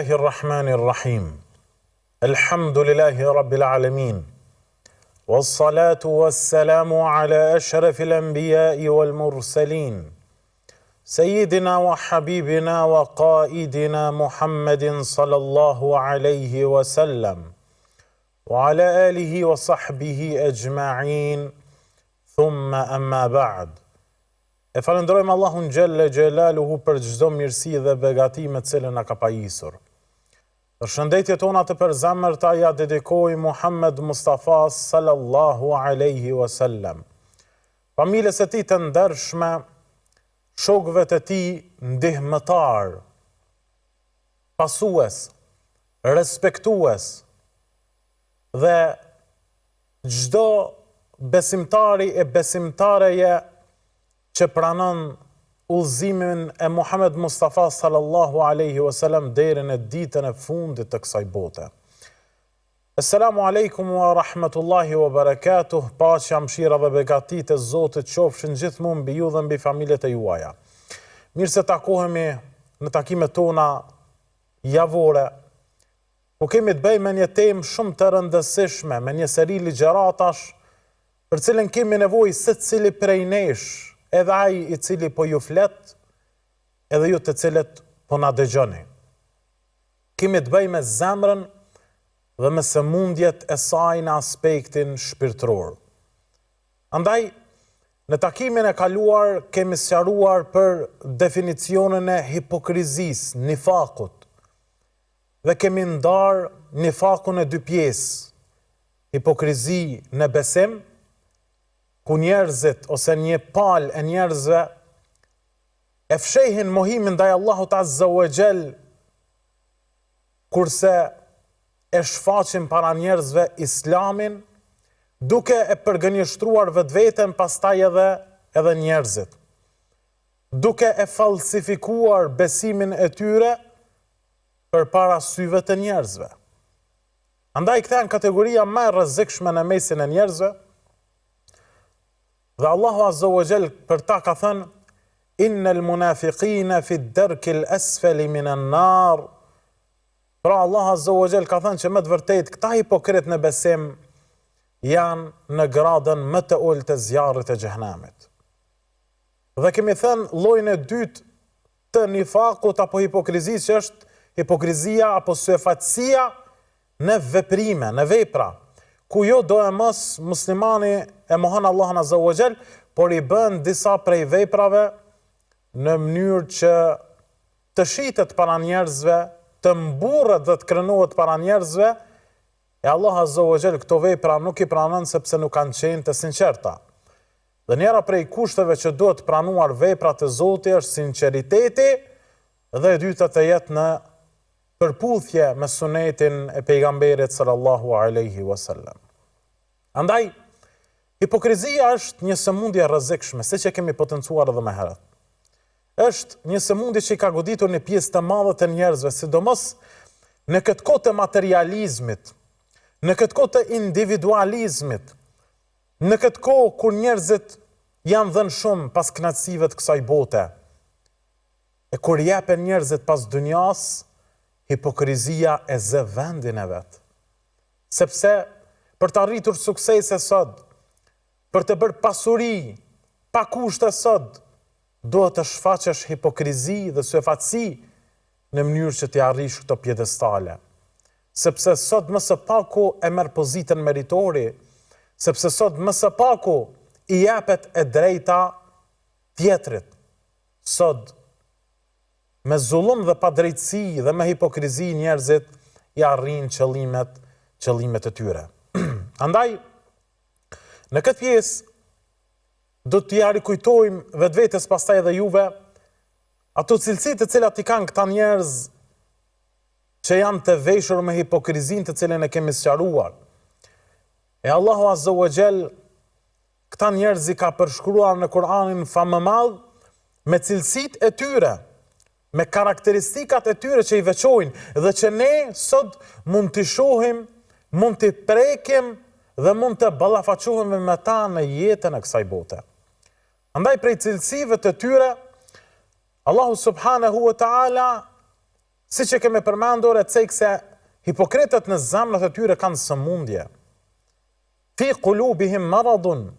Bismillahirrahmanirrahim. Alhamdulillahi rabbil alamin. Wassalatu wassalamu ala ashrafil anbiya'i wal mursalin. Sayyidina wa habibina wa qaidina Muhammadin sallallahu alayhi wa sallam. Wa ala alihi wa sahbihi ajma'in. Thumma amma ba'd. E falenderojmë Allahun Gjelle Gjelaluhu për çdo mirësi dhe begati me cilën na ka pajisur. Përshëndetjet tona të përzemërta ja dedikoj Muhammed Mustafa sallallahu alaihi wasallam, familjes së tij të ndershme, shokëve të tij ndihmëtar, pasues, respektues dhe çdo besimtari e besimtareje që pranon udhëzimin e Muhammed Mustafa sallallahu alaihi wasallam deri në ditën e fundit të kësaj bote. Assalamu alaikum wa rahmatullahi wa barakatuh. Paqja, mëshira dhe begatit e Zotit qofshin gjithmonë mbi ju dhe mbi familjet e juaja. Mirë se takohemi në takimet tona javore, ku kemi të bëjmë me një temë shumë të rëndësishme, me një seri ligjëratash për cilën kemi nevojë secili prej nesh, edhe ai i cili po ju flet, edhe ju të cilët po na dëgjoni. Kemi të bëjmë me zemrën dhe me sëmundjet e saj në aspektin shpirtëror. Andaj, në takimin e kaluar kemi sqaruar për definicionin e hipokrizisë, nifakut, dhe kemi ndarë nifakun në dy pjesë: hipokrizi në besim, ku njerëzit ose një palë e njerëzve e fshehin mohimin ndaj Allahut Azza wa Jall, kurse e shfaqin para njerëzve islamin, duke e përgënjeshtruar vetveten pastaj edhe njerëzit, duke e falsifikuar besimin e tyre përpara syve të njerëzve. Andaj këta janë kategoria më e rrezikshme në mesin e njerëzve. Dhe Allahu Azza wa Jall për ta ka thënë: Innal munafiqina fi ad-darkil asfali minan nar. Pra Allahu Azza wa Jall ka thënë që më të vërtet këta hipokrit në besim janë në gradën më të ulët të zjarrit të xhehenamit. Dhe kemi thënë llojin e dytë të nifakut apo hipokrizisë, që është hipokrizia apo suefatësia në veprime, në vepra, ku jo do e mos muslimani e mohon Allahun Azza wa Jall, por i bën disa prej veprave në mënyrë që të shitet para njerëzve, të mburret dhe të krënohet para njerëzve, e Allah Azza wa Jall këto vepra nuk i pranon sepse nuk kanë qenë të sinqerta. Dhe njëra prej kushteve që duhet pranuar veprat e Zotit është sinqeriteti, dhe e dyta të jetë në përputhje me sunetin e pejgamberit sallallahu alaihi wasallam. Andaj, hipokrizia është një sëmundje rrezikshme, siç e kemi potencuar edhe më herët. Është një sëmundje që i ka goditur një pjesë të madhe të njerëzve, sidomos në këtë kohë të materializmit, në këtë kohë të individualizmit, në këtë kohë kur njerëzit janë dhënë shumë pas kënaqësive të kësaj bote. E kur jepen njerëzit pas dunjas, hipokrizia e zë vendin e vet. Sepse për të arritur suksese sot, për të bërë pasuri pa kushte sot, duhet të shfaqesh hipokrizi dhe suefatësi në mënyrë që të arrish këto pjedestale. Sepse sot më së paku e merr pozitën meritori, sepse sot më së paku i jepet e drejta tjetrit. Sot me zullum dhe padrejtësi dhe me hipokrizi njerëzit i arrin qëllimet e tyre. Andaj, në këtë pjesë do t'ja rikujtojmë vetvetes pastaj edhe juve ato cilësitë të cilat i kanë këta njerëz që janë të veshur me hipokrizin të cilën e kemi sqaruar. E Allahu Azza wa Jall këta njerëz i ka përshkruar në Kur'anin famë madh me cilësitë e tyre, me karakteristikat e tyre që i veçojnë dhe që ne sot mund t'i shohim, mund t'i prekim dhe mund të ballafaqohemi me ta në jetën e kësaj bote. Andaj prej cilësive të tyre, Allahu subhanahu wa ta'ala Si që kemi përmendur e cek se hipokritët në zemrat e tyre kanë sëmundje. Fi qulubihim maradun,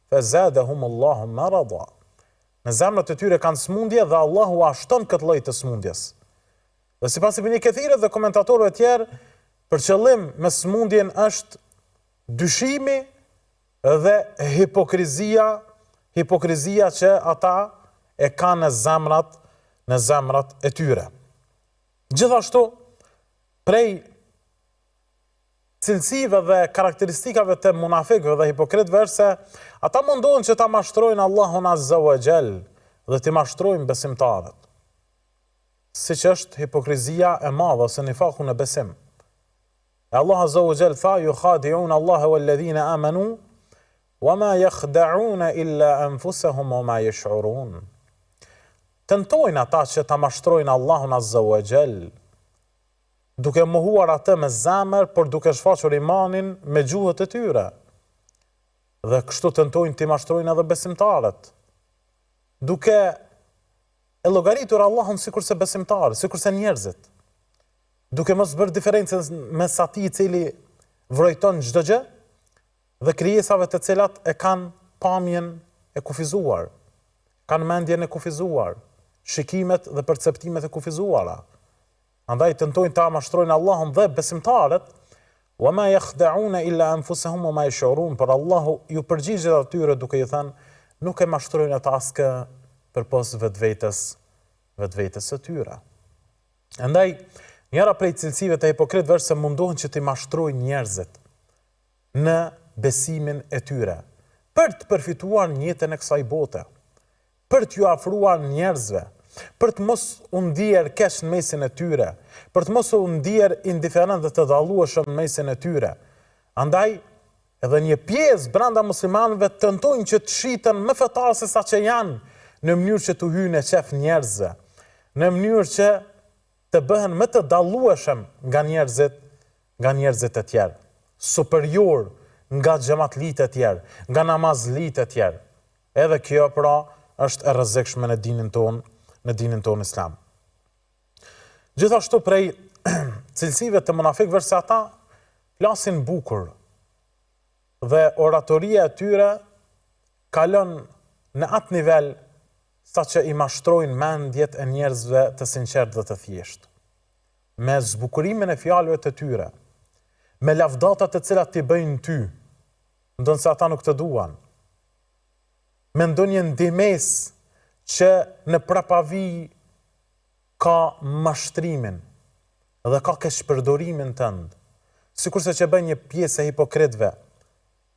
fe zadahum Allahu marada. Në zemrat e tyre kanë sëmundje dhe Allahu ashton këtë lloj të sëmundjes. Dhe sipas Ibn Kathir dhe komentatorëve tjerë, për qëllim me sëmundjen është dyshimi dhe hipokrizia që ata e kanë në zemrat e tyre. Gjithashtu, prej cilësive dhe karakteristikave të munafikëve dhe hipokritëve është se ata mundohen që ta mashtrojnë Allahun Azza wa Jall dhe të mashtrojnë besimtarët. Siç është hipokrizia e madhe ose nifaku në besim. E Allah Azza wa Jall tha: "Yukhadi'un Allah walladhina amanu wama yakhda'una illa anfusahum wama yash'urun." Tentojnë ata që ta mashtrojnë Allahun Azza wa Jall, duke mohuar atë me zemër, por duke shfaqur imanin me gjuhët e tyre. Dhe kështu tentojnë të mashtrojnë edhe besimtarët, duke e llogaritur Allahun sikurse besimtarë, sikurse njerëzit, duke mos bërë diferencën mes atij i cili vrojton çdo gjë dhe krijesave të cilat e kanë pamjen e kufizuar, kanë mendjen e kufizuar, shikimet dhe perceptimet e kufizuara. Andaj tentojnë ta mashtrojnë Allahun dhe besimtarët, وَمَا يَخْدَعُونَ إِلَّا أَنفُسَهُمْ وَمَا يَشْعُرُونَ, por Allahu ju përgjigjet atyre duke i thënë, nuk e mashtrojnë ata askë përpos vetvetes së tyre. Andaj, njëra prej cilësive të hipokritëve është se mundohen që të mashtrojnë njerëzit në besimin e tyre, për të përfituar në jetën e kësaj bote, për t'ju afruar njerëzve, për të mos u ndier keq në mesin e tyre, për të mos u ndier indiferent dhe të dallueshëm në mesin e tyre. Andaj, edhe një pjesë brenda muslimanëve tentojnë që të shiten më fetar se sa që janë, në mënyrë që të hyjnë në qef njerëzve, në mënyrë që të bëhen më të dallueshëm nga njerëzit e tjerë, superior nga xhamatlitë e tjerë, nga namazlitë e tjerë. Edhe kjo pra është e rrezikshme në dinin ton islam. Gjithashtu prej cilësive të munafikëve se ata flasin bukur dhe oratoria e tyre kalon në atë nivel sa që i mashtrojnë mendjet e njerëzve të sinqert dhe të thjesht. Me zbukurimin e fjalëve të tyre, me lavdatat të cilat t'i bëjnë ty, ndonse ata nuk të duan, me ndonjë ndimes që në prapavi ka mashtrimin dhe ka keqpërdorimin tënd, sikurse që bën një pjesë e hipokritëve,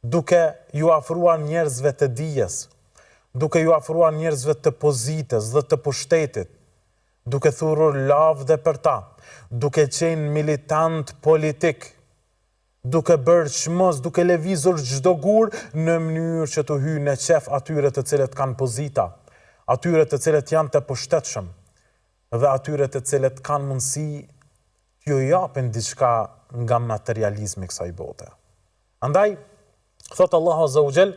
duke ju afruar njerëzve të dijes, duke ju afruar njerëzve të pozitës dhe të pushtetit, duke thurur lavde për ta, duke qenë militant politik, duke bërë çmos, duke lëvizur çdo gur në mënyrë që të hyjë në qef atyre të cilët kanë pozita, atyre të cilët janë të pushtetshëm dhe atyre të cilët kanë mundësi t'ju japin diçka nga materializmi kësaj bote. Andaj, thot Allahu Azza wa Jall: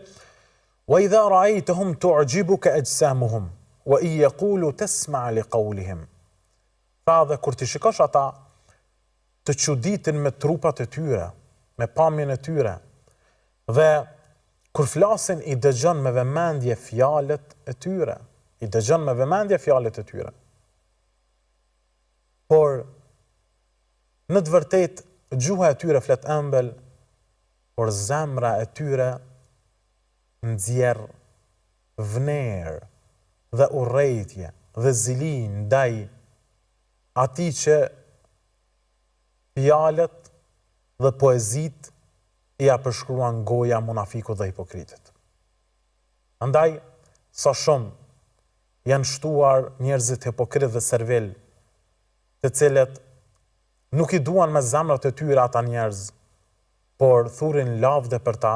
وَإِذَا رَأَيْتَهُمْ تُعْجِبُكَ أَجْسَامُهُمْ وَإِنْ يَقُولُوا تَسْمَعْ لِقَوْلِهِمْ. Tha dhe kur ti shikosh ata, të çuditin me trupat e tyre, me pamjen e tyre, dhe kur flasin i dëgjon me vëmendje fjalët e tyre, Por në të vërtet gjuha e tyre flet ëmbël, por zemra e tyre nxjerr vnerë dhe urrejtje dhe zili ndaj atij që fjalët dhe poezit ja përshkruan goja munafikut dhe hipokritit. Andaj, sa shumë janë shtuar njerëzit hipokrit dhe servil, të cilët nuk i duan me zemrat e tyre ata njerëz, por thurin lavde për ta,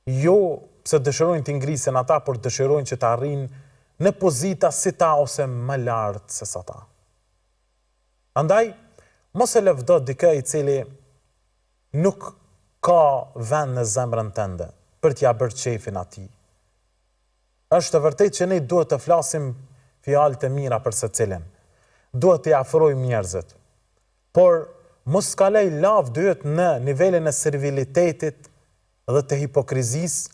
jo pse dëshirojnë të ngrisen ata, por dëshirojnë që të arrijnë në pozita si ta ose më lartë se sa ta. Andaj, mos e lëvdo dikë i cili nuk ka vend në zemrën tënde për t'ja bërë qefin atij. Është të vërtet që ne duhet të flasim fjalë të mira për secilin. duhet t'i afrojmë njerëzit. Por mos kaloj lavë dyet në nivelin e servilitetit dhe të hipokrizisë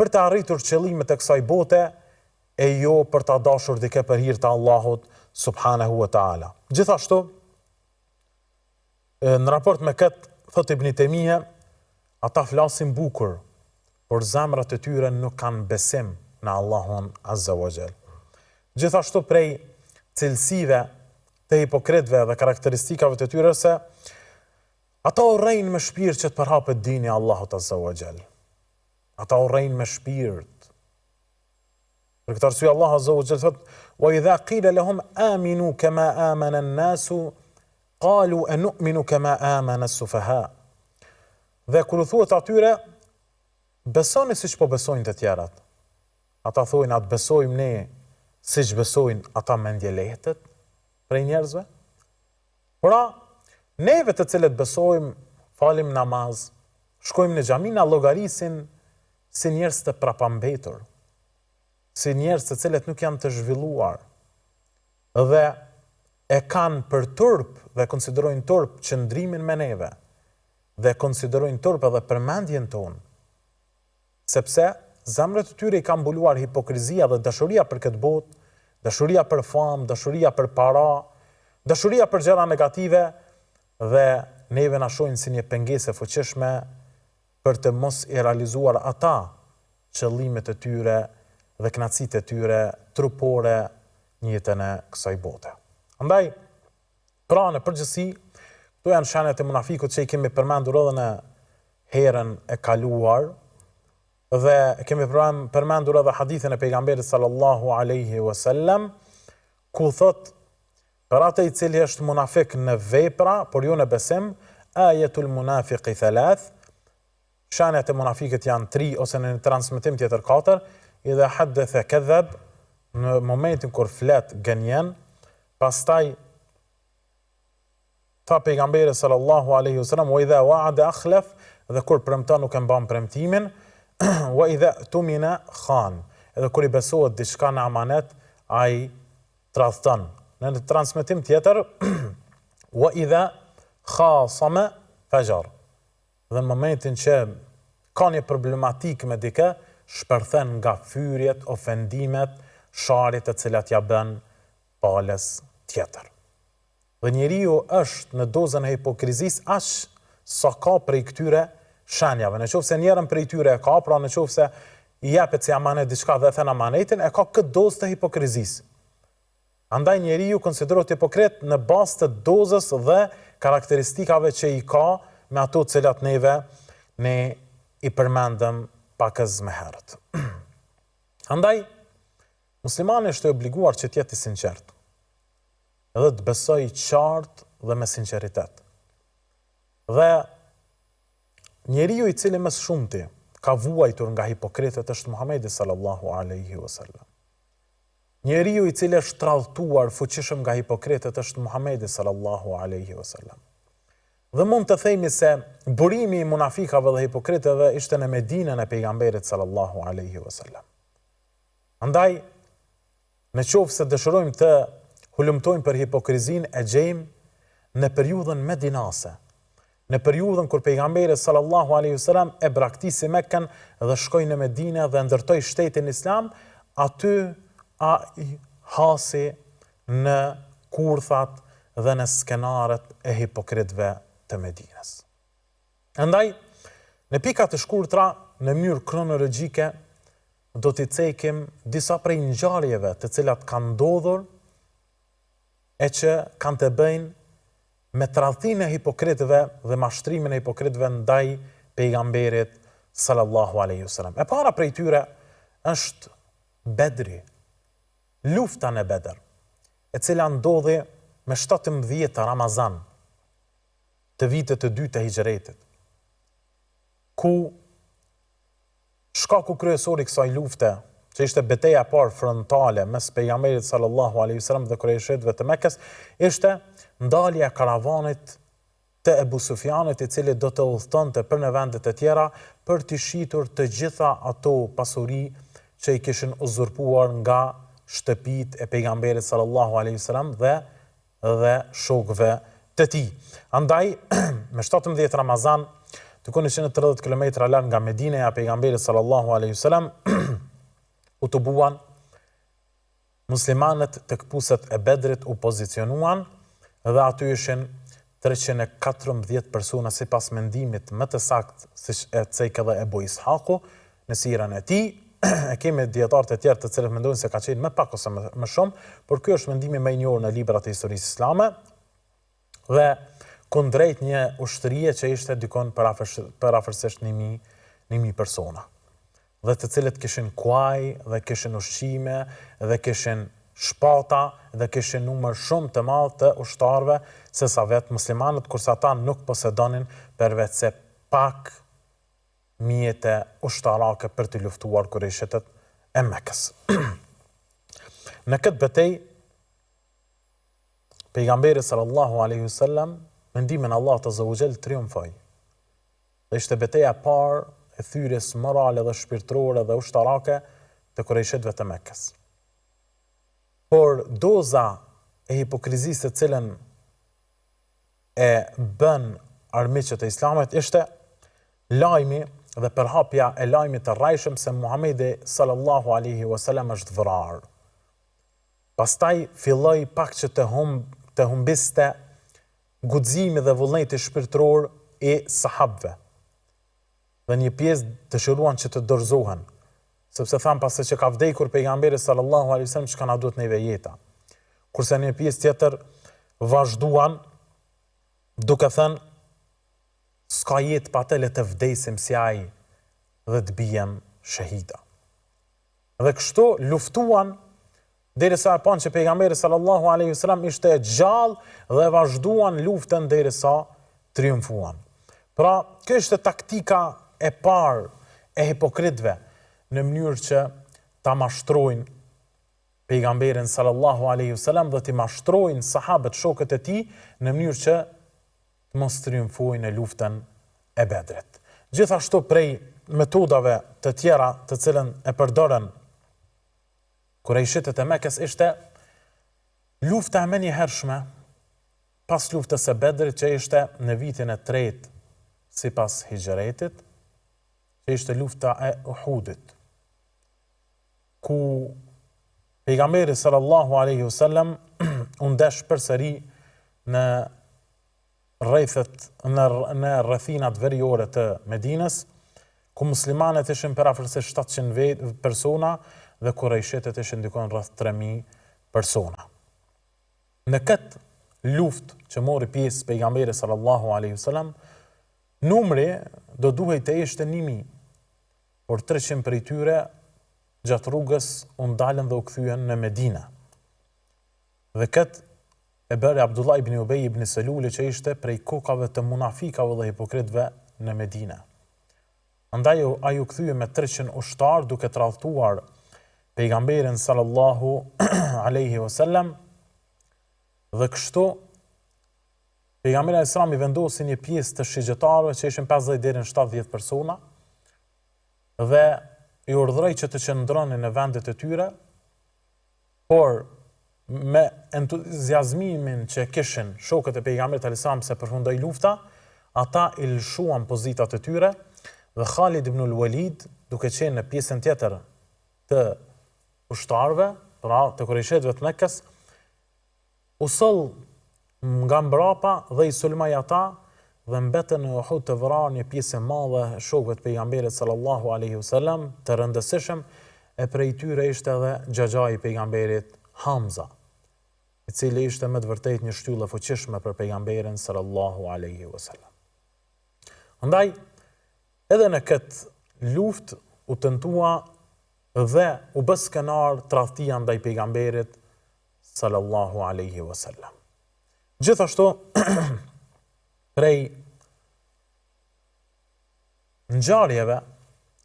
për të arritur qëllimet e kësaj bote e jo për të dashur dike për hir të Allahut subhanahu wa ta'ala. Gjithashtu, në raport me këtë, thot Ibn Taymija, ata flasin bukur, por zemrat e tyre nuk kanë besim në Allahun azza wa jall. Gjithashtu prej cilësive të hipokritëve dhe karakteristikave të tyre se ata urrejnë me shpirt që të përhapet dini Allahut azza wa jall. Ata urrejnë me shpirt. Për këtë arsye Allah azza wa jall thot: "Wa idha qila lahum aminu kama amana an-nasu qalu anu'minu kama amana as-sufaha." Dhe kur u thuhet atyre, besoni siç po besojnë të tjerat. Ata thojnë, atë besojmë ne siç besojnë ata mendjelehtet prej njerëzve. Pra, neve të cilët besojmë, falim namaz, shkojmë në xhami, na llogarisin si njerëz të prapambetur, si njerëz të cilët nuk janë të zhvilluar, dhe e kanë për turp dhe konsiderojnë turp qëndrimin me neve, dhe konsiderojnë turp edhe përmendjen tonë, sepse zemrat e tyre i kanë mbuluar hipokrizia dhe dashuria për këtë botë, dashuria për famë, dashuria për para, dashuria për gjëra negative, dhe neve na shohin si një pengesë e fuqishme për të mos i realizuar ata qëllimet e tyre dhe kënaqësitë e tyre trupore në jetën e kësaj bote. Andaj, pra në përgjithësi, këto janë shenjat e munafikut që i kemi përmendur edhe në herën e kaluar, dhe kemi përmendur edhe hadithin e pejgamberit sallallahu alaihi wasallam, ku thot, për atë i cili është munafik në vepra, por jo në besim, ajetul munafiqi thalath, shenjat e munafikit janë 3 ose në një transmetim tjetër 4, idha haddatha kadhab, në momentin kur flet gënjen, pastaj tha pejgamberi sallallahu alaihi wasallam, wa idha wa'ada akhlaf, dhe kur premton nuk e mban premtimin, wa idha tumina khan, edhe kur i besohet diçka në amanet, ai tradhton. Në një transmetim tjetër, wa idha khasama fajar, dhe në momentin që ka një problematik me dike, shpërthen nga fyrjet, ofendimet, sharit e cilat ja bën palës tjetër. Dhe njeriu është në dozën e hipokrizisë aq sa ka prej këtyre shenjave. Në qoftë se njërin prej tyre e ka, pra në qoftë se i jepet si amanet diçka dhe thën amanetin, e ka këtë dozë të hipokrizisë. Andaj njeriu konsiderohet hipokrit në bazë të dozës dhe karakteristikave që i ka me ato të cilat ne i përmendëm pakës më herët. Andaj, muslimani është obliguar që të jetë i sinqert, edhe të besoj qartë dhe me sinqeritet. Dhe njeriu i cili më së shumti ka vuajtur nga hipokritët është Muhamedi sallallahu alaihi wasallam. Njeriu i cili është tradhtuar fuqishëm nga hipokritët është Muhamedi sallallahu alaihi wasallam. Dhe mund të themi se burimi i munafikave dhe hipokritëve ishte në Medinën e pejgamberit sallallahu alaihi wasallam. Andaj, në qoftë se dëshirojmë të hulumtojmë për hipokrizin, e gjejmë në periudhën medinase, në periudhën kur pejgamberi sallallahu alaihi wasallam e braktisi Mekkën dhe shkoi në Medinë dhe ndërtoi shtetin islam, aty ai hasi në kurthat dhe në skenaret e hipokritëve të Medinës. Andaj, në pika të shkurtra, në mënyrë kronologjike, do t'i cekim disa prej ngjarjeve të cilat kanë ndodhur e që kanë të bëjnë me tradhtinë e hipokritëve dhe mashtrimin e hipokritëve ndaj pejgamberit sallallahu alaihi wasallam. E para prej tyre është Bedri, lufta në Bedër, e cila ndodhi me 17 Ramazan të vitit të 2 të hijretit, ku shkaku kryesor i kësaj lufte, që ishte betejë e parë frontale mes pejgamberit sallallahu alaihi wasallam dhe kurajshitëve të Mekës, ishte ndalja e karavanit të Ebu Sufjanit, i cili do të udhëtonte për në vendet e tjera për të shitur të gjitha ato pasuri që i kishin uzurpuar nga shtëpit e pejgamberit sallallahu alaihi wasallam dhe dhe shokëve të tij. Andaj, me 17 Ramazan, të koni 130 km larg nga Medineja, pejgamberi sallallahu alaihi wasallam u të buan muslimanët tek puset e Bedrit u pozicionuan dhe aty ishin 314 persona sipas mendimit më të saktë siç e cek edhe Ebu Ishaku në sirën e tij. E kemi dietarë të tjerë të cilët mendojnë se ka qenë më pak ose më shumë, por ky është mendimi më i njohur në librat e historisë islame dhe kundrejt një ushtrie që ishte dikon afërsisht 1000 persona. Dhe të cilët kishin kuaj, dhe kishin ushqime, dhe kishin shpata, dhe kishin numër shumë të madh të ushtarëve se sa vetë muslimanët, kurse ata nuk posedonin përveç se pak mjete ushtarake për të luftuar kurajshitet e Mekës. Në këtë betejë, pejgamberi sallallahu alaihi wasallam me ndihmën e Allahut azza wa jall triumfoi. Dhe ishte betejë e parë e thyrjes morale dhe shpirtërore dhe ushtarake të kurajshitëve të Mekës. Por doza e hipokrizisë të cilën e bën armiqët e Islamit ishte lajmi dhe përhapja e lajmit të rrajshëm se Muhamedi sallallahu alaihi wasallam është vrarë. Pastaj filloi pak që të humbiste guximi dhe vullneti shpirtëror i sahabëve. Dhe një pjesë dëshiruan që të dorëzohen, sepse thanë pasi që ka vdekur pejgamberi sallallahu alaihi wasallam çka na duhet neve jeta. Kurse një pjesë tjetër vazhduan duke thënë s'ka jetë pa të le të vdesim si ai dhe të bijem shahida. Dhe kështu luftuan derisa e panë që pejgamberi sallallahu alaihi wasallam ishte gjallë dhe vazhduan luftën derisa triumfuan. Pra, kjo ishte taktika e parë e hipokritëve në mënyrë që ta mashtrojnë pejgamberin sallallahu alaihi wasallam dhe të mashtrojnë sahabët shokët e tij në mënyrë që të mos triumfojnë në luftën e Bedrit. Gjithashtu prej metodave të tjera të cilën e përdorën kurajshitët e Mekës ishte lufta e menjëhershme pas luftës së Bedrit që ishte në vitin e 3 sipas hijretit, që ishte lufta e Uhudit, ku pejgamberi sallallahu alaihi wasallam u ndesh përsëri në në rrethinat veriore të Medinës, ku muslimanët ishin përafërsisht 700 persona dhe kurajshitët ishin dikon rreth 3000 persona. Në këtë luftë që mori pjesë pejgamberi sallallahu alaihi wasallam, numri do duhej të ishte 1000, por 300 prej tyre gjatë rrugës u ndalën dhe u kthyen në Medinë. Dhe këtë e bëri Abdullah ibn Ubej ibn Seluli që ishte prej kokave të munafikave dhe hipokritëve në Medinë. Andaj ai u kthye me 300 ushtar duke tradhtuar pejgamberin sallallahu alaihi wasallam dhe kështu pejgamberi alayhis salam i vendosi një pjesë të shigjetarëve që ishin 50 deri në 70 persona dhe i urdhëroi që të qëndronin në vendet e tyre, por me entuziazmimin që kishin shokët e pejgamberit alayhis salam se përfundoi lufta, ata i lëshuan pozitat e tyre dhe Khalid ibn al-Walid, duke qenë në pjesën tjetër të ushtarëve, pra të kurajshitëve të Mekës, u soll nga mbrapa dhe i sulmoi ata dhe mbetën në Uhud të vrarë një pjesë e madhe shokëve të pejgamberit sallallahu alaihi wasallam, të rëndësishëm, e prej tyre ishte edhe xhaxhai i pejgamberit Hamza, i cili ishte me të vërtetë një shtyllë e fuqishme për pejgamberin sallallahu alaihi wasallam. Andaj, edhe në këtë luftë u tentua dhe u bë skenar tradhtia ndaj pejgamberit sallallahu alaihi wasallam. Gjithashtu prej ngjarjeve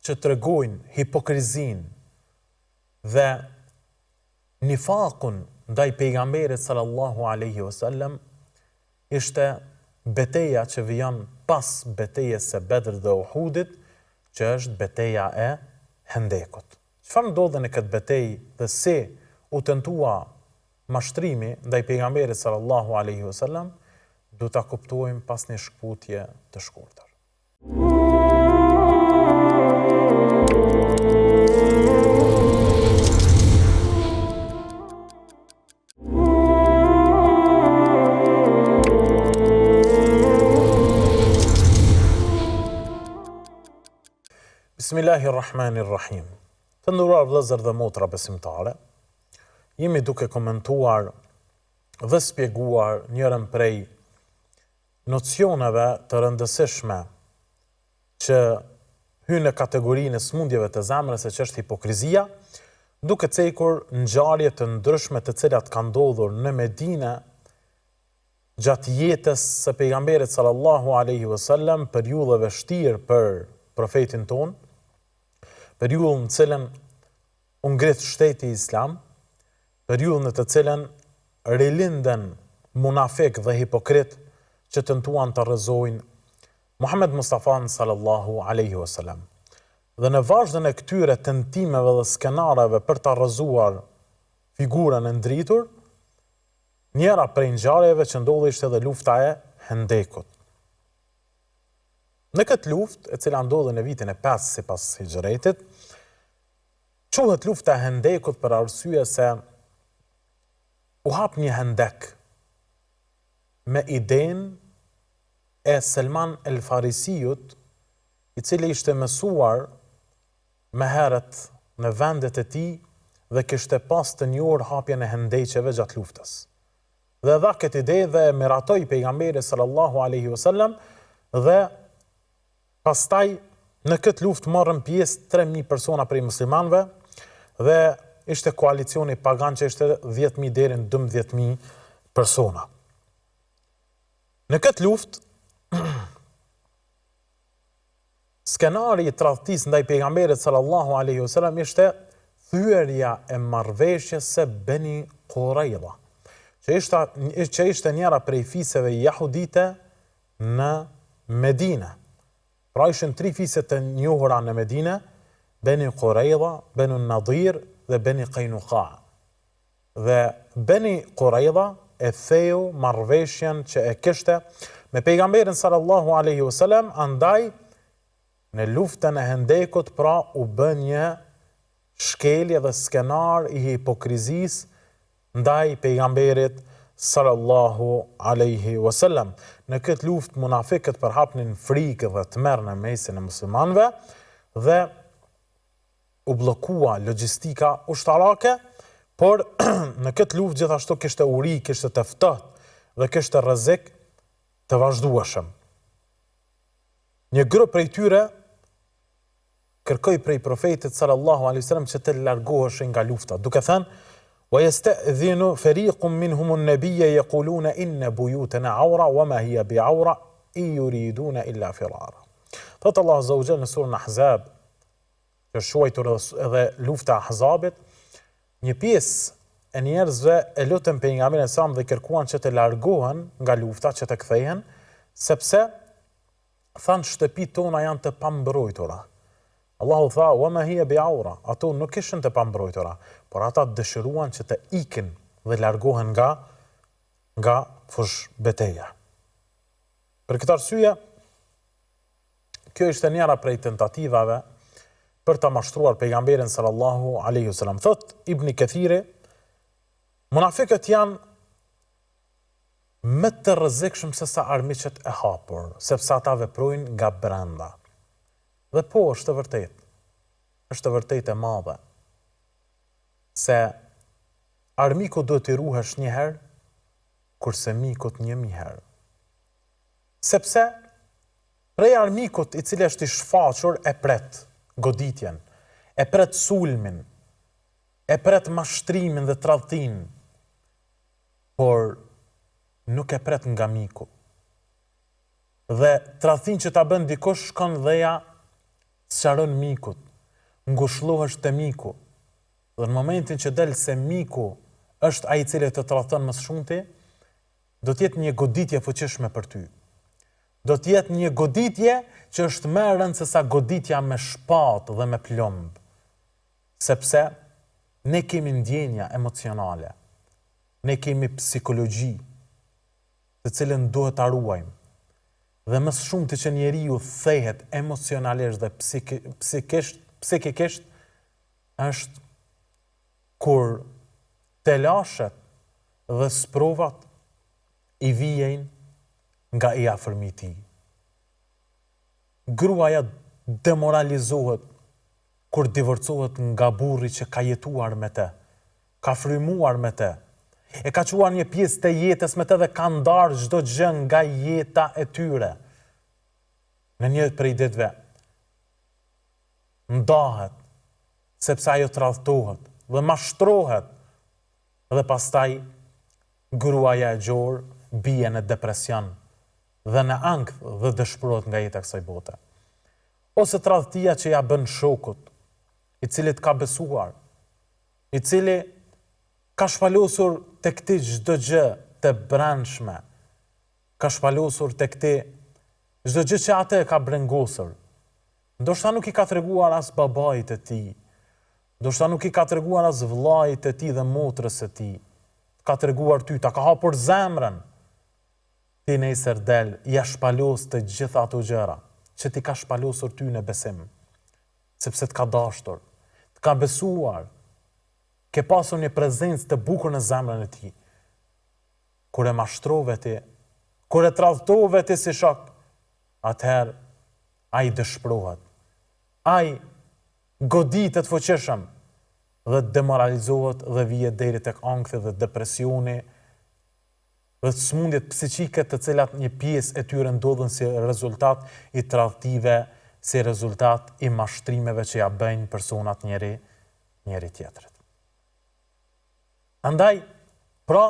që tregojnë hipokrizinë dhe nifakun ndaj pejgamberit sallallahu alaihi wasallam ishte beteja që vijon pas betejës së Bedrit dhe Uhudit, që është beteja e Hendekut. Çfarë ndodhi në këtë betejë dhe si u tentua mashtrimi ndaj pejgamberit sallallahu alaihi wasallam, du ta kuptojmë pas një shkputje të shkurtër. Bismillahirrahmanirrahim. Të nderuar vëllezër dhe motra besimtare, jemi duke komentuar dhe spjeguar njërën prej nocioneve të rëndësishme që hynë në kategorinë e smundjeve të zemrës, që është hipokrizia, duke cekur ngjarje të ndryshme të cilat kanë ndodhur në Medinë gjatë jetës së pejgamberit sallallahu alaihi wasallam, periudhë vështirë për profetin ton, periudhën në cilën u ngrit shteti islam, periudhën në të cilën rilindën munafik dhe hipokrit që tentuan të rrezojnë Muhammed Mustafa sallallahu alaihi wasallam. Dhe në vazhdën e këtyre tentimeve dhe skenareve për të rrëzuar figurën e ndritur, njëra prej ngjarjeve që ndodhi ishte edhe lufta e Hendekut. Në këtë luftë, e cila ndodhi në vitin e 5 sipas Hijretit, quhet lufta e Hendekut për arsye se u hap një hendek me idenë e Selman el Farisiut, i cili ishte mësuar me herët në vendet e tij dhe kishte pas të njohur hapjen e hendeqeve gjatë luftës. Dhe dha këtë ide dhe miratoi pejgamberit sallallahu alaihi wasallam, dhe pastaj në këtë luftë morën pjesë 3.000 persona prej muslimanëve dhe ishte koalicioni pagan që ishte 10.000 deri në 12.000 persona. Në këtë luftë skenari i tradhtisë ndaj pejgamberit sallallahu alaihi wasallam ishte thyerja e marrëveshjes së Beni Quraidha, që ishte njëra prej fiseve jahudite në Medinë. Pra ishin 3 fise të njohura në Medinë, Beni Quraidha, Benu Nadir dhe Beni Qainuqa. Dhe Beni Quraidha e theu marrëveshjen që e kishte me pejgamberin sallallahu alaihi wasallam, andaj në luftën e Hendekut pra u bën një shkelje dhe skenar i hipokrizisë ndaj pejgamberit sallallahu alaihi wasallam. Në këtë luftë munafikët përhapnin frikë dhe tmerr në mesin e muslimanëve dhe u bllokua logjistika ushtarake, por në këtë luftë gjithashtu kishte uri, kishte të ftohtë dhe kishte rrezik të vazhdueshëm. Një grup prej tyre kërkoi prej profetit sallallahu alaihi wasallam që të largoheshin nga lufta, duke thënë: وَيَسْتَأْذِنُ فَرِيقٌ مِّنْهُمُ النَّبِيَّ يَقُولُونَ إِنَّ بُيُوتَنَا عَوْرَةٌ وَمَا هِيَ بِعَوْرَةٍ إِن يُرِيدُونَ إِلَّا فِرَارًا. Thot Allah azza wa jalla në surën Ahzab, që është quajtur edhe lufta e Ahzabit, një pjesë e njerëzve e lutën pejgamberin sa dhe kërkuan që të largohen nga lufta, që të kthehen, sepse thanë shtëpitë tona janë të pambrojtura. Allahu tha: "Wama hiya bi'aura", ato nuk ishin të pambrojtura, por ata dëshiruan që të ikin dhe largohen nga fush beteja. Për këtë arsye, kjo ishte njëra prej tentativave për ta mashtruar pejgamberin sallallahu alaihi wasallam. Thot Ibn Kathiri, munafiqët janë më të rrezikshëm se sa armiqet e hapur, sepse ata veprojnë nga brenda. Dhe po, është të vërtet e madhe, se armiku do t'i ruhesh një herë, kurse mikut 1000 herë. Sepse prej armikut i cili është i shfaqur e pret goditjen, e pret sulmin, e pret mashtrimin dhe tradhtin, por nuk e pret nga miku. Dhe tradhtin që ta bën dikush shkon dhe ja sqaron mikut, ngushëllohesh te miku. Dhe në momentin që del se miku është ai i cili të tradhton më së shumti, do të jetë një goditje fuqishme për ty. Do të jetë një goditje që është më e rëndë se sa goditja me shpatë dhe me plomb. Sepse ne kemi ndjenja emocionale. ne kemi psikologji, të cilën duhet ta ruajmë. Dhe më shumë të që njeriu thehet emocionalisht dhe psikikisht është kur telashet dhe sprovat i vijejnë nga i afërmi i tij. Gruaja demoralizohet kur divorcohet nga burri që ka jetuar me te, ka frymuar me te, e ka quar një pjesë të jetës me te dhe ka ndarë çdo gjë nga jeta e tyre. Në një prej ditëve ndahet, sepse ajo tradhtohet dhe mashtrohet, dhe pastaj gruaja e gjorë bie në depresion dhe në ankth dhe dëshpërohet nga jeta e kësaj bote. Ose tradhtia që ja bën shokut, i cili ka besuar, i cili ka shpalosur tek ti çdo gjë të brendshme, ka shpalosur tek ti çdo gjë që atë e ka brengosur. Ndoshta nuk i ka treguar as babait e tij, ndoshta nuk i ka treguar as vllait e tij dhe motrës së tij. Ka treguar ty, ta ka hapur zemrën. Ti nesër del, ja shpalos të gjitha ato gjëra që ti ka shpalosur ty në besim, sepse të ka dashur, të ka besuar, ke pasur një prezencë të bukur në zemrën e tij. Kur e mashtrove ti, kur e tradhtove ti si shok, atëherë ai dëshpërohet. Ai goditet fuqishëm dhe demoralizohet dhe vihet deri tek ankthi dhe depresioni dhe smundjet psiqike të cilat një pjesë e tyre ndodhen si rezultat i tradhtive, si rezultat i mashtrimeve që ja bëjnë personat njëri tjetrit. Andaj, pra,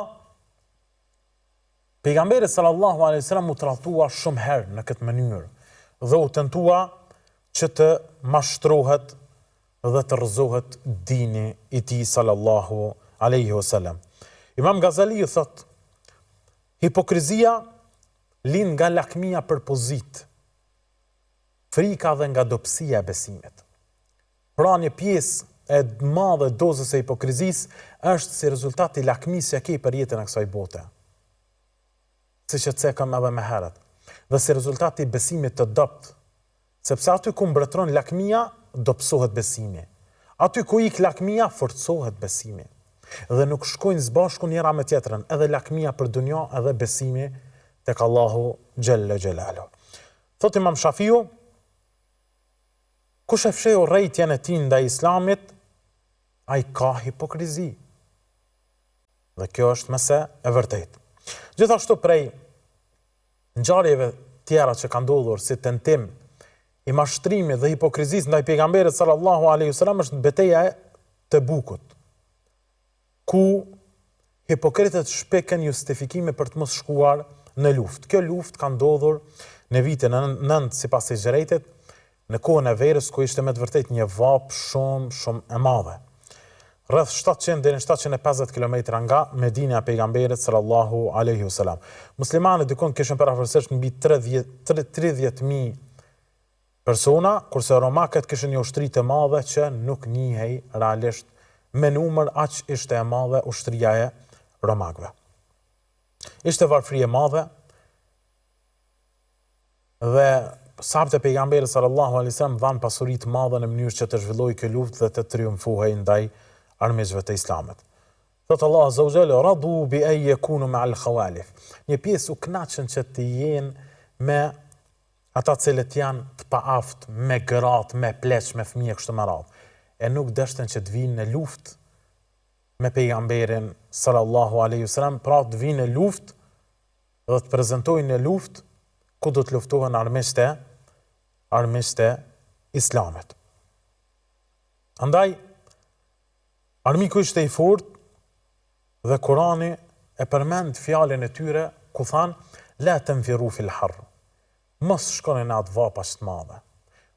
pejgamberi sallallahu alaihi wasallam u tradhtua shumë herë në këtë mënyrë dhe u tentua që të mashtrohet dhe të rrëzohet dini i tij sallallahu alaihi wasallam. Imam Gazali thot, hipokrizia lind nga lakmia për pozit, frika dhe nga dobësia e besimit. Pra një pjesë e madhe dozës e hipokrizisë është si rezultat i lakmisë që ke për jetën e kësaj bote. Siç e cekëm edhe më herët. Dhe si rezultat i besimit të dopt, sepse aty ku mbretëron lakmia, dobësohet besimi. Aty ku ik lakmia, forcohet besimi. Dhe nuk shkojnë së bashku njëra me tjetrën, edhe lakmia për dunja, edhe besimi tek Allahu xhelle xhelalu. Thot Imam Shafiu, kush e fsheh urrejtjen e tij ndaj Islamit, ai ka hipokrizi. Dhe kjo është mëse e vërtetë. Gjithashtu prej ngjarjeve tjera që kanë ndodhur si tentim i mashtrimit dhe hipokrizisë ndaj pejgamberit sallallahu alaihi wasallam është betejë e Tebukut, ku hipokritët shpeken justifikime për të mos shkuar në luftë. Kjo luftë ka ndodhur në vitin 9 sipas Hijretit, në kohën e verës, ku ishte me të vërtetë një vapë shumë e madhe. Rreth 700 deri në 750 kilometra nga Medina e pejgamberit sallallahu alaihi wasallam. Muslimanët dikon kishin parafërsisht mbi 30.000 persona, kurse romakët kishin një ushtri të madhe që nuk njihej realisht me numër, aq ishte e madhe ushtria e romakëve. Ishte varfëri e madhe dhe sahabët e pejgamberit sallallahu alaihi wasallam dhanë pasuri të madhe në mënyrë që të zhvillojë kjo luftë dhe të triumfohej ndaj armiqve të Islamit. Thot Allah azza wa jalla, radu bi an yakunu ma'al khawalif. Një pjesë u kënaqën që të jenë me ata cilët janë të paaft, me gratë, me pleq, me fëmijë kështu me radhë. E nuk dështën që të vinë në luftë me pejgamberin sallallahu alaihi wasallam, pra të vinë në luftë dhe të prezantojnë në luftë ku do të luftohen armiqtë e Islamit. Andaj armiku ishte i fortë dhe Kurani e përmend fjalën e tyre ku thanë la tanfiru fil harr. Mos shkoni në atë vapa që të madhe.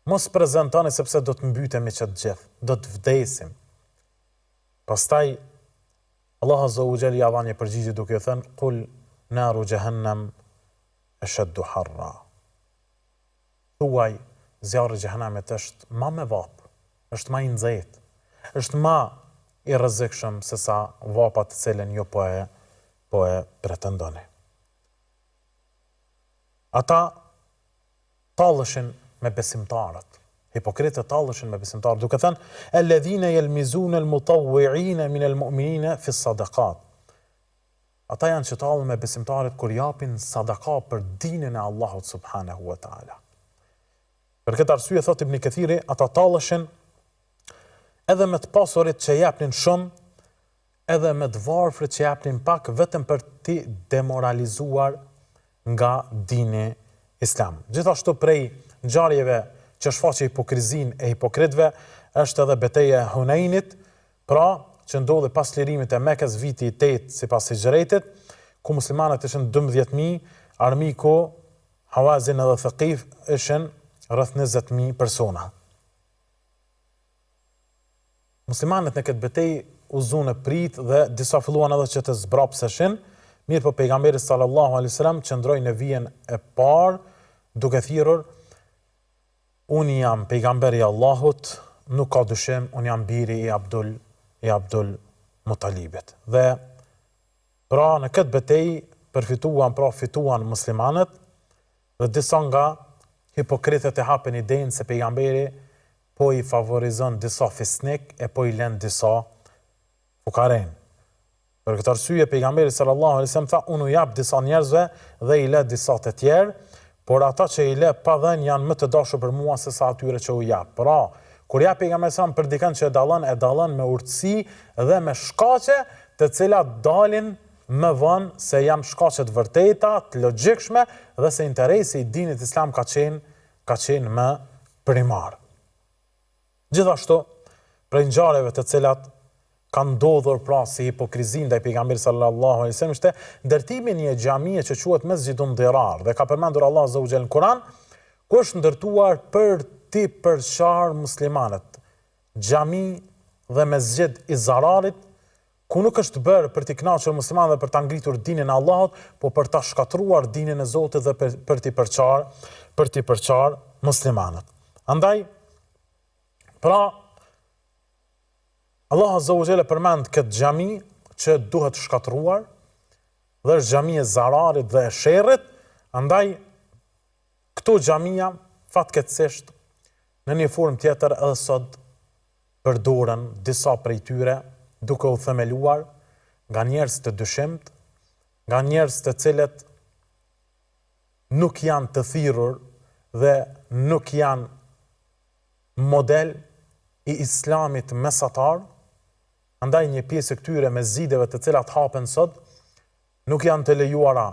Mos prezentoni sepse do të mbytemi që të gjithë, do të vdesim. Pastaj Allah azza wa jalla ja dha një përgjigje duke thënë qul naru jahannam ashaddu harra. Thuaj, zjarri i xhehenamit është më me vapë, është më i nxehtë, është më i rrezikshëm se sa vapa të cilën ju po e pretendoni. Ata tallëshin me besimtarët. Hipokritët tallëshin me besimtarët, duke thënë: "Alladhina yalmizuna almutawwi'ina min almu'minina fi as-sadaqat." Ata janë që tallën me besimtarët kur japin sadaka për dinën e Allahut subhanahu wa taala. Për këtë arsye, thot Ibn Kathiri, ata tallëshin edhe me të pasurit që japnin shumë, edhe me të varfrit që japnin pak, vetëm për t'i demoralizuar nga dini islam. Gjithashtu prej ngjarjeve që shfaqe hipokrizin e hipokritëve është edhe betejë e Hunajnit, pra që ndodhi pas lirimit e Mekës viti 8 sipas Hijretit, ku muslimanët ishin 12.000, armiku Hawazin edhe Thaqif ishin rreth 20.000 persona. Muslimanët në këtë betejë u zunë prit dhe disa filluan edhe që të zbrapseshin, mirë po pejgamberi sallallahu alaihi wasallam qëndroi në vijen e parë duke thirrur: "Unë jam pejgamberi i Allahut, nuk ka dyshim, unë jam biri i Abdul Muttalibit." Dhe pra në këtë betejë fituan muslimanët dhe disa nga hipokritët e hapën idenë se pejgamberi po i favorizon disa fisnik e po i lën disa fukarin. Për këtë arsye pejgamberi sallallahu alaihi wasallam tha: "Unë u jap disa njerëzve dhe i lë disa të tjerë, por ata që i lë pa dhënë janë më të dashur për mua se sa atyre që u jap." Pra, kur jap pejgamberi sallallahu për dikën që e dallon me urtësi dhe me shkaqe, të cilat dalin më vonë se janë shkaqe të vërteta, të logjikshme dhe se interesi i dinit islam ka qenë më primar. Gjithashtu, prej ngjarjeve të cilat kanë ndodhur pra si hipokrizi ndaj pejgamberit sallallahu alaihi wasallam ishte ndërtimi një xhamie që quhet Mesjidun Dirar dhe ka përmendur Allah azza wa jalla në Kur'an, ku është ndërtuar për t'i përqarë muslimanët. Xhami dhe mesjid i Zararit, ku nuk është bërë për t'i kënaqur muslimanët dhe për ta ngritur dinën e Allahut, po për ta shkatruar dinën e Zotit dhe për t'i përqarë muslimanët. Andaj, pra, Allah azza wa jalla përmend këtë xhami që duhet shkatruar, dhe është xhamia e Zararit dhe e Sherrit, andaj këto xhamia fatkeqësisht në një formë tjetër edhe sot përdoren disa prej tyre duke u themeluar nga njerëz të dyshimt, nga njerëz të cilët nuk janë të thirrur dhe nuk janë model i islamit mesatar. Andaj një pjesë e këtyre mesxhideve të cilat hapen sot nuk janë të lejuara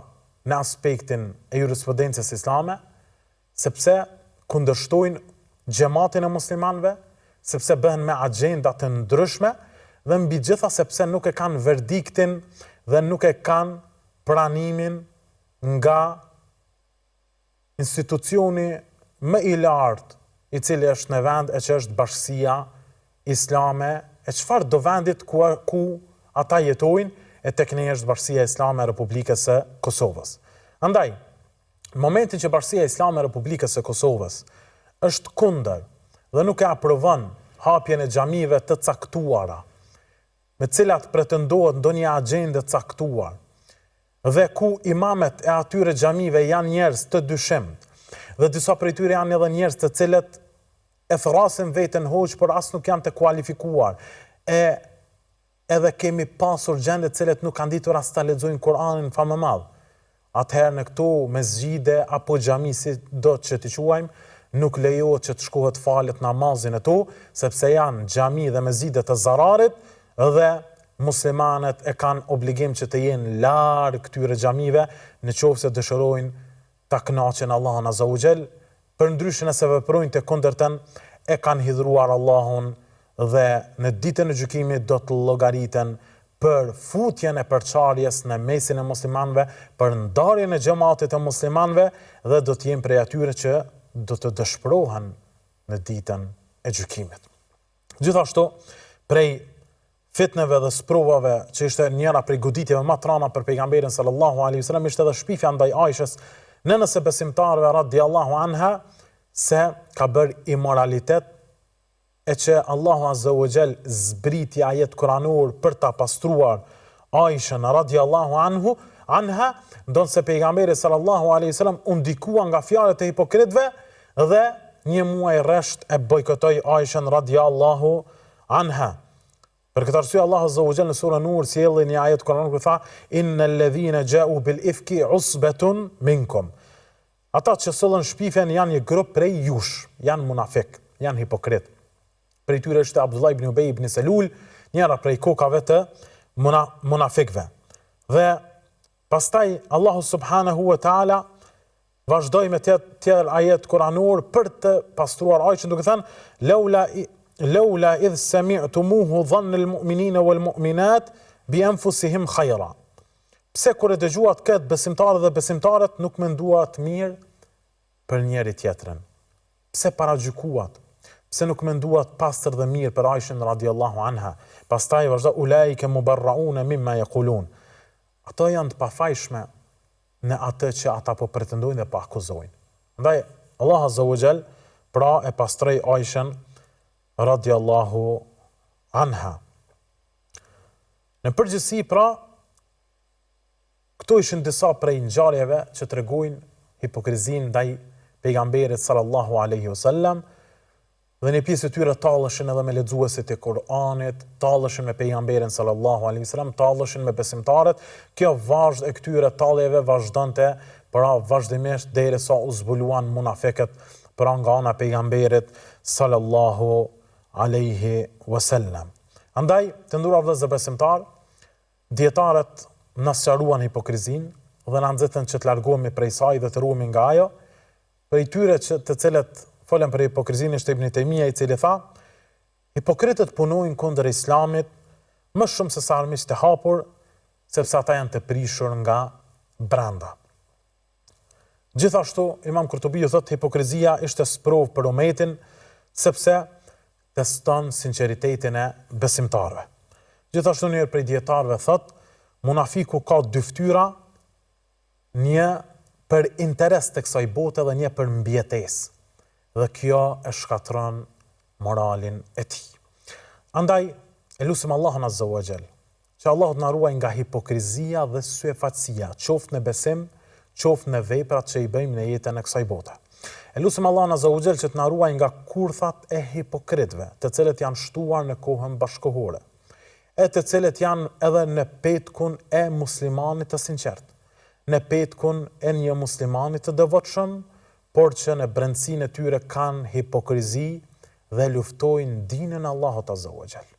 në aspektin e jurisprudencës islame, sepse kundërshtojnë xhamatin e muslimanëve, sepse bëhen me agjenda të ndryshme dhe mbi gjitha sepse nuk e kanë verdiktin dhe nuk e kanë pranimin nga institucioni më i lartë i cili është në vend e që është Bashkia Islame e çfarë do vendit ku ata jetojnë e tek ne është Bashkia Islame e Republikës së Kosovës. Andaj, në momentin që Bashkia Islame e Republikës së Kosovës është kundër dhe nuk e aprovon hapjen e xhamive të caktuara, me cilat pretendohet ndonjë agjendë të caktuar, dhe ku imamet e atyre xhamive janë njerëz të dyshimt, dhe disa prej tyre janë edhe njerëz të cilët e thrasin veten hoq, por as nuk janë të kualifikuar. Edhe kemi pasur gjende të cilët nuk kanë ditur as ta lexojnë Kur'anin fa më madh. Atëherë në këto mesxhide apo xhami si do që t'i quajmë, nuk lejohet që të shkohet falet namazin e to, sepse janë xhami dhe mesxhide të Zararit dhe muslimanët e kanë obligim që të jenë larg këtyre xhamive nëse dëshirojnë ta kënaqen Allahun azza wa jall. Për ndryshe nëse veprojnë të kundërtën, e kanë hidhruar Allahun dhe në ditën e gjykimit do të llogariten për futjen e përçarjes në mesin e muslimanëve, për ndarjen e xhamatit të muslimanëve dhe do të jenë prej atyre që do të dëshpërohen në ditën e gjykimit. Gjithashtu, prej fitneve dhe sprovave që ishte njëra prej goditjeve më të rënda për pejgamberin sallallahu alaihi wasallam ishte edhe shpifja ndaj Aishës, nënës e besimtarëve radhiyallahu anha, se ka bërë imoralitet e që Allahu azza wa jall zbriti ajet kuranor për ta pastruar Aishën radiallahu anha, ndonë se pejgamberi sallallahu alaihi wasallam u ndikua nga fjalët e hipokritëve dhe një muaj rresht e bojkotoi Aishën radiallahu anha. Për këtë arsye Allahu azza wa jalla në surën Nur sjellë një ajet Kur'an ku tha innal ladhina ja'u bil ifki usbatun minkum. Ata që sollën shpifen janë një grup prej jush, janë munafik, janë hipokrit. Prej tyre është Abdullah ibn Ubay ibn Salul, njëra prej kokave të munafikëve. Dhe pastaj Allahu subhanahu wa taala vazhdoi me tjetër ajet kuranor për të pastruar Aishën duke thënë laula idh sami'tumuhu dhanna al-mu'minina wal-mu'minat bi anfusihim khayra. Pse kur e dëgjuat këtë besimtarët dhe besimtarët nuk menduat mirë për njëri tjetrën? Pse paragjykuat? Pse nuk menduat pastër dhe mirë për Aishën radiallahu anha? Pastaj vazhdo ulaika mubarrauna mimma yaqulun. Ato janë të pafajshme në atë që ata po pretendojnë dhe po akuzojnë. Ndaj Allah azza wa jall pra e pastroi Aishën radiallahu anha. Në përgjithësi pra këto ishin disa prej ngjarjeve që tregojnë hipokrizin ndaj pejgamberit sallallahu alaihi wasallam, dhe një pjesë e tyre talleshin edhe me lexuesit e Kur'anit, talleshin me pejgamberin sallallahu alaihi wasallam, talleshin me besimtarët. Kjo vazhd e këtyre talljeve vazhdonte pra vazhdimisht derisa u zbuluan munafiqët pra nga ana pejgamberit sallallahu alaihi wasallam. Andaj, të nderuar vëllezër besimtar, dietarët na sqaruan hipokrizin dhe na nxitën që të largohemi prej saj dhe të ruhemi nga ajo. Prej tyre të cilët folën për hipokrizin është Ibn Taymija, i cili tha: hipokritët punojnë kundër Islamit më shumë se sa armiqtë e hapur, sepse ata janë të prishur nga brenda. Gjithashtu, Imam Kurtubiu thotë hipokrizia ishte sprovë për umetin, sepse teston sinqeritetin e besimtarëve. Gjithashtu njëri prej dietarëve thotë munafiku ka dy fytyra, një për interes të kësaj bote dhe një për mbjetesë. Dhe kjo e shkatron moralin e tij. Andaj, e lutim Allahun azza wa jall, që Allahu të na ruaj nga hipokrizia dhe syefatësia, qoftë në besim, qoftë në veprat që i bëjmë në jetën e kësaj bote. E lutim Allahun azza wa jall që të na ruaj nga kurthat e hipokritëve, të cilët janë shtuar në kohën bashkëkohore, e të cilët janë edhe në petkun e muslimanit të sinqert, në petkun e një muslimanit të devotshëm, por që në brendësinë e tyre kanë hipokrizi dhe luftojnë dinën e Allahut azza wa jall.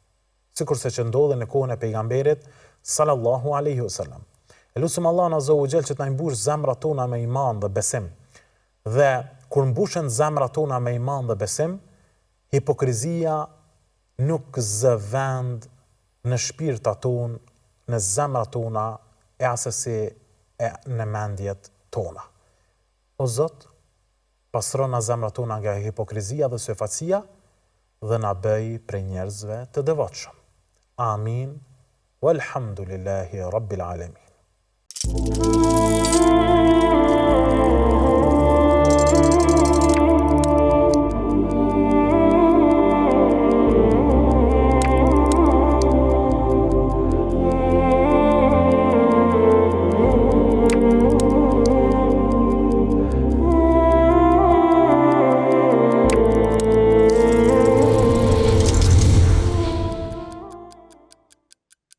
Sikurse që ndodhi në kohën e pejgamberit sallallahu alaihi wasallam. E lutim Allahun azza wa jall që të na mbush zemrat tona me iman dhe besim. Dhe kur mbushen zemrat tona me iman dhe besim, hipokrizia nuk zë vend në shpirtat tonë, në zemrat tona e asesi e në mendjet tona. O Zot, pastron na zemrat tona nga hipokrizia dhe syefatësia dhe na bëj prej njerëzve të devotshëm. Amin. Walhamdulillahi rabbil alamin.